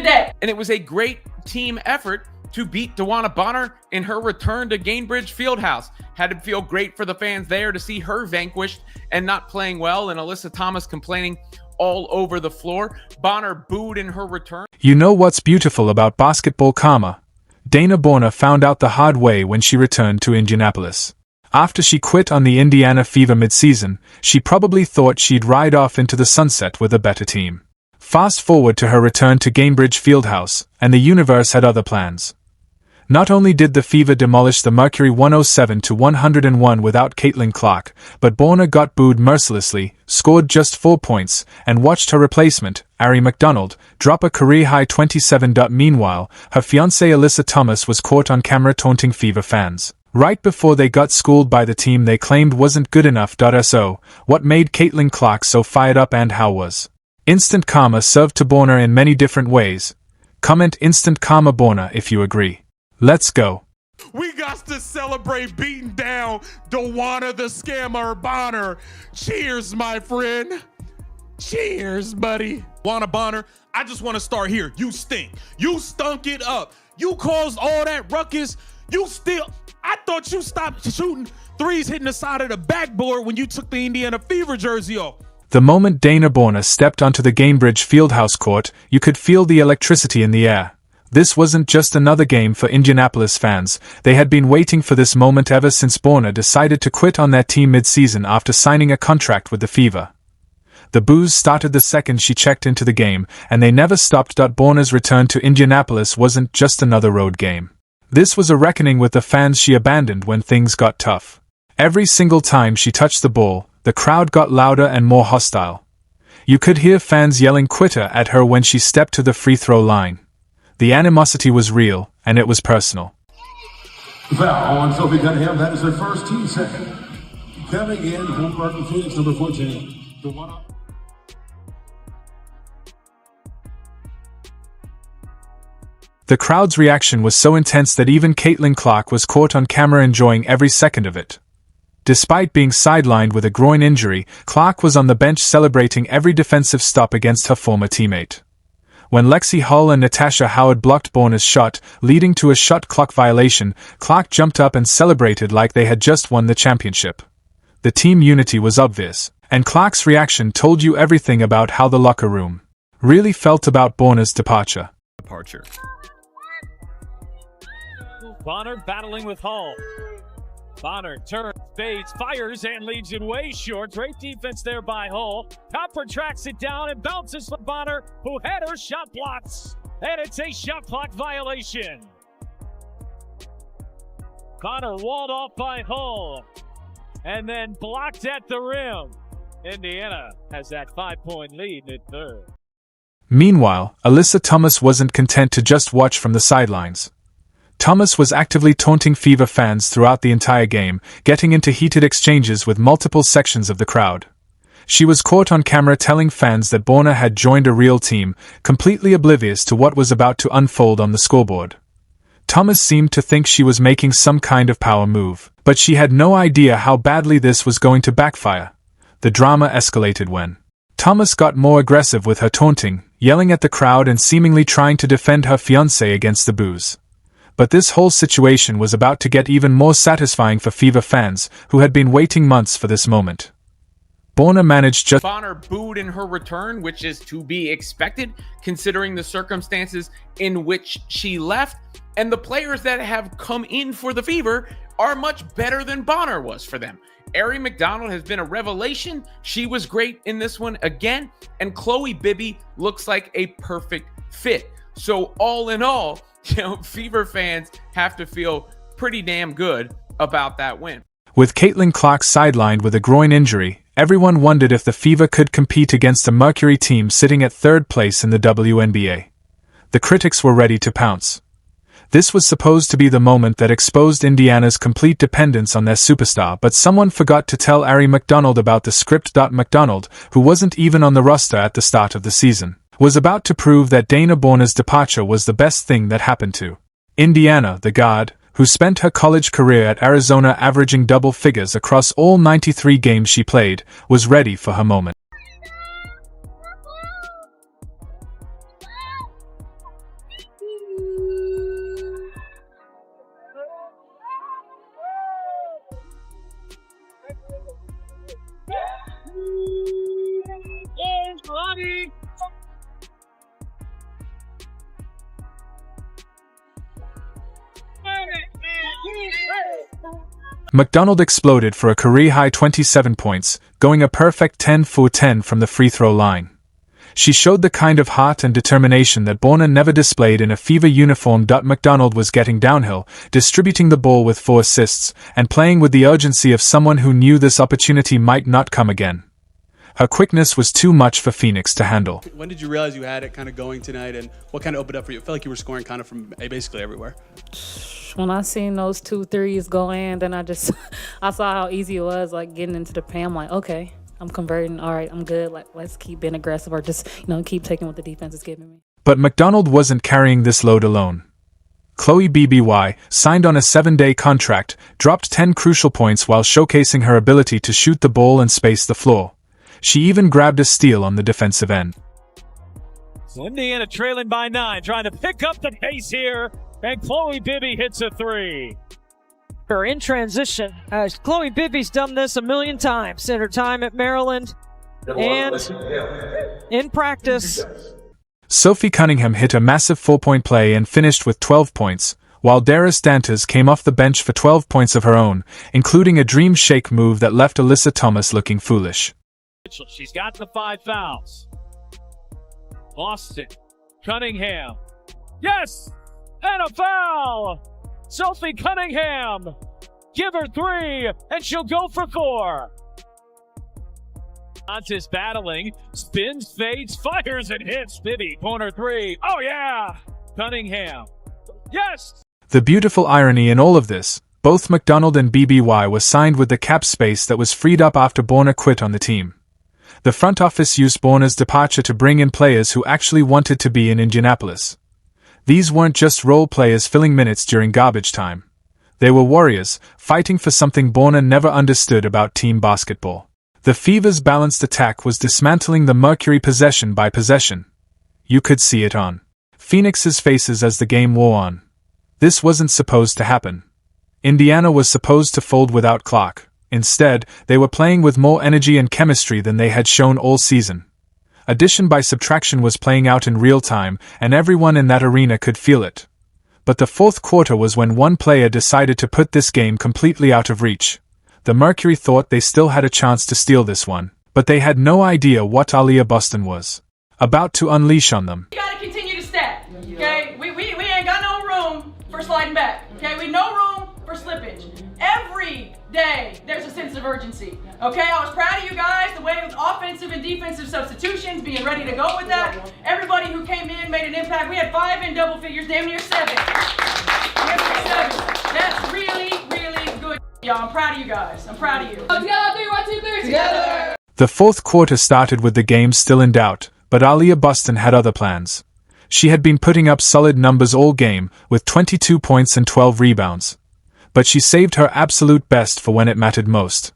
the day. And it was a great team effort to beat DeWanna Bonner in her return to Gainbridge Fieldhouse. Had to feel great for the fans there to see her vanquished and not playing well, and Alyssa Thomas complaining all over the floor. Bonner booed in her return. You know what's beautiful about basketball karma? DeWanna Bonner found out the hard way when she returned to Indianapolis. After she quit on the Indiana Fever midseason, she probably thought she'd ride off into the sunset with a better team. Fast forward to her return to Gainbridge Fieldhouse, and the universe had other plans. Not only did the Fever demolish the Mercury 107-101 without Caitlin Clark, but Bonner got booed mercilessly, scored just 4 points, and watched her replacement, Ari McDonald, drop a career-high 27. Meanwhile, her fiancée Alyssa Thomas was caught on camera taunting Fever fans. Right before they got schooled by the team they claimed wasn't good enough. So, what made Caitlin Clark so fired up and how was instant karma served to Bonner in many different ways? Comment instant karma Bonner if you agree. Let's go. We got to celebrate beating down DeWanna the Scammer Bonner. Cheers, my friend. Cheers, buddy. DeWanna Bonner, I just want to start here. You stink. You stunk it up. You caused all that ruckus. I thought you stopped shooting threes hitting the side of the backboard when you took the Indiana Fever jersey off. The moment DeWanna Bonner stepped onto the Gainbridge Fieldhouse court, you could feel the electricity in the air. This wasn't just another game for Indianapolis fans. They had been waiting for this moment ever since Bonner decided to quit on their team mid-season after signing a contract with the Fever. The boos started the second she checked into the game, and they never stopped. Bonner's return to Indianapolis wasn't just another road game. This was a reckoning with the fans she abandoned when things got tough. Every single time she touched the ball, the crowd got louder and more hostile. You could hear fans yelling quitter at her when she stepped to the free throw line. The animosity was real, and it was personal. Foul on Sophie Cunningham. That is her first team second. Coming in from Parker Phoenix, number 14. DeWanna. The crowd's reaction was so intense that even Caitlin Clark was caught on camera enjoying every second of it. Despite being sidelined with a groin injury, Clark was on the bench celebrating every defensive stop against her former teammate. When Lexi Hull and Natasha Howard blocked Bonner's shot, leading to a shot clock violation, Clark jumped up and celebrated like they had just won the championship. The team unity was obvious, and Clark's reaction told you everything about how the locker room really felt about Bonner's departure. Bonner battling with Hull. Bonner turns, fades, fires, and leaves it way short. Great defense there by Hull. Copper tracks it down and bounces for Bonner, who had her shot blocked. And it's a shot clock violation. Bonner walled off by Hull, and then blocked at the rim. Indiana has that 5-point lead mid-third. Meanwhile, Alyssa Thomas wasn't content to just watch from the sidelines. Thomas was actively taunting Fever fans throughout the entire game, getting into heated exchanges with multiple sections of the crowd. She was caught on camera telling fans that Bonner had joined a real team, completely oblivious to what was about to unfold on the scoreboard. Thomas seemed to think she was making some kind of power move, but she had no idea how badly this was going to backfire. The drama escalated when Thomas got more aggressive with her taunting, yelling at the crowd and seemingly trying to defend her fiancé against the boos. But this whole situation was about to get even more satisfying for Fever fans, who had been waiting months for this moment. Bonner managed just... Bonner booed in her return, which is to be expected, considering the circumstances in which she left. And the players that have come in for the Fever are much better than Bonner was for them. Ari McDonald has been a revelation. She was great in this one again. And Chloe Bibby looks like a perfect fit. So all in all, Fever fans have to feel pretty damn good about that win. With Caitlin Clark sidelined with a groin injury, everyone wondered if the Fever could compete against a Mercury team sitting at third place in the WNBA. The critics were ready to pounce. This was supposed to be the moment that exposed Indiana's complete dependence on their superstar, but someone forgot to tell Ari McDonald about the script. McDonald, who wasn't even on the roster at the start of the season, was about to prove that DeWanna Bonner's departure was the best thing that happened to Indiana. The guard, who spent her college career at Arizona averaging double figures across all 93 games she played, was ready for her moment. McDonald exploded for a career-high 27 points, going a perfect 10 for 10 from the free throw line. She showed the kind of heart and determination that Bonner never displayed in a Fever uniform. McDonald was getting downhill, distributing the ball with 4 assists, and playing with the urgency of someone who knew this opportunity might not come again. Her quickness was too much for Phoenix to handle. When did you realize you had it kind of going tonight, and what kind of opened up for you? It felt like you were scoring kind of from basically everywhere. When I seen those 2 threes go in, then I saw how easy it was, like getting into the paint. I'm like, okay, I'm converting. All right, I'm good. Like, let's keep being aggressive, or just, keep taking what the defense is giving me. But McDonald wasn't carrying this load alone. Chloe BBY, signed on a 7-day contract, dropped 10 crucial points while showcasing her ability to shoot the ball and space the floor. She even grabbed a steal on the defensive end. So Indiana trailing by 9, trying to pick up the pace here, and Chloe Bibby hits a 3. Her in transition. Chloe Bibby's done this a million times in her time at Maryland and in practice. Sophie Cunningham hit a massive 4-point play and finished with 12 points, while Darius Dantas came off the bench for 12 points of her own, including a dream shake move that left Alyssa Thomas looking foolish. She's got the 5 fouls. Austin, Cunningham. Yes! And a foul! Sophie Cunningham! Give her 3, and she'll go for 4. Dantas battling, spins, fades, fires, and hits. Bibby, corner 3. Oh, yeah! Cunningham. Yes! The beautiful irony in all of this, both McDonald and BBY were signed with the cap space that was freed up after Bonner quit on the team. The front office used Bonner's departure to bring in players who actually wanted to be in Indianapolis. These weren't just role players filling minutes during garbage time. They were warriors, fighting for something Bonner never understood about team basketball. The Fever's balanced attack was dismantling the Mercury possession by possession. You could see it on Phoenix's faces as the game wore on. This wasn't supposed to happen. Indiana was supposed to fold without Clark. Instead, they were playing with more energy and chemistry than they had shown all season. Addition by subtraction was playing out in real time, and everyone in that arena could feel it. But the fourth quarter was when one player decided to put this game completely out of reach. The Mercury thought they still had a chance to steal this one, but they had no idea what Aaliyah Boston was about to unleash on them. We gotta continue to stack, okay? We ain't got no room for sliding back, okay? We no room for slippage. Every day there's a sense of urgency, okay? I was proud of you guys, the way with offensive and defensive substitutions, being ready to go with that. Everybody who came in made an impact. We had 5 in double figures, damn near 7. That's really, really good, y'all. I'm proud of you guys. I'm proud of you. Together, 3, 1, 2, 3, together! The fourth quarter started with the game still in doubt, but Aaliyah Boston had other plans. She had been putting up solid numbers all game, with 22 points and 12 rebounds. But she saved her absolute best for when it mattered most.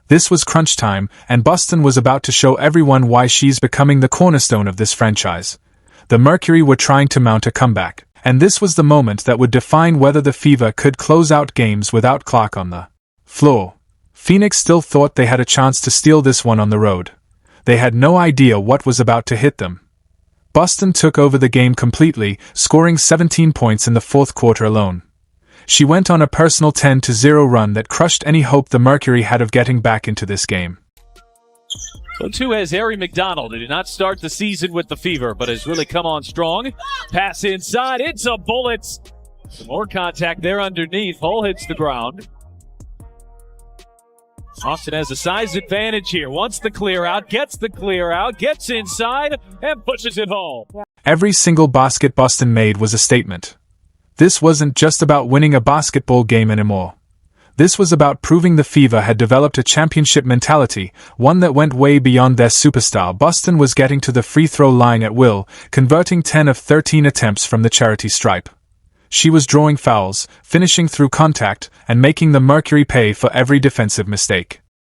This was crunch time, and Boston was about to show everyone why she's becoming the cornerstone of this franchise. The Mercury were trying to mount a comeback, and this was the moment that would define whether the Fever could close out games without Clark on the floor. Phoenix still thought they had a chance to steal this one on the road. They had no idea what was about to hit them. Boston took over the game completely, scoring 17 points in the fourth quarter alone. She went on a personal 10-0 run that crushed any hope the Mercury had of getting back into this game. So too has Harry McDonald, who did not start the season with the Fever, but has really come on strong. Pass inside, it's a bullet. Some more contact there underneath. Hull hits the ground. Austin has a size advantage here. Wants the clear out, gets the clear out, gets inside, and pushes it home. Every single basket Boston made was a statement. This wasn't just about winning a basketball game anymore. This was about proving the Fever had developed a championship mentality, one that went way beyond their superstar. Boston was getting to the free throw line at will, converting 10 of 13 attempts from the charity stripe. She was drawing fouls, finishing through contact, and making the Mercury pay for every defensive mistake.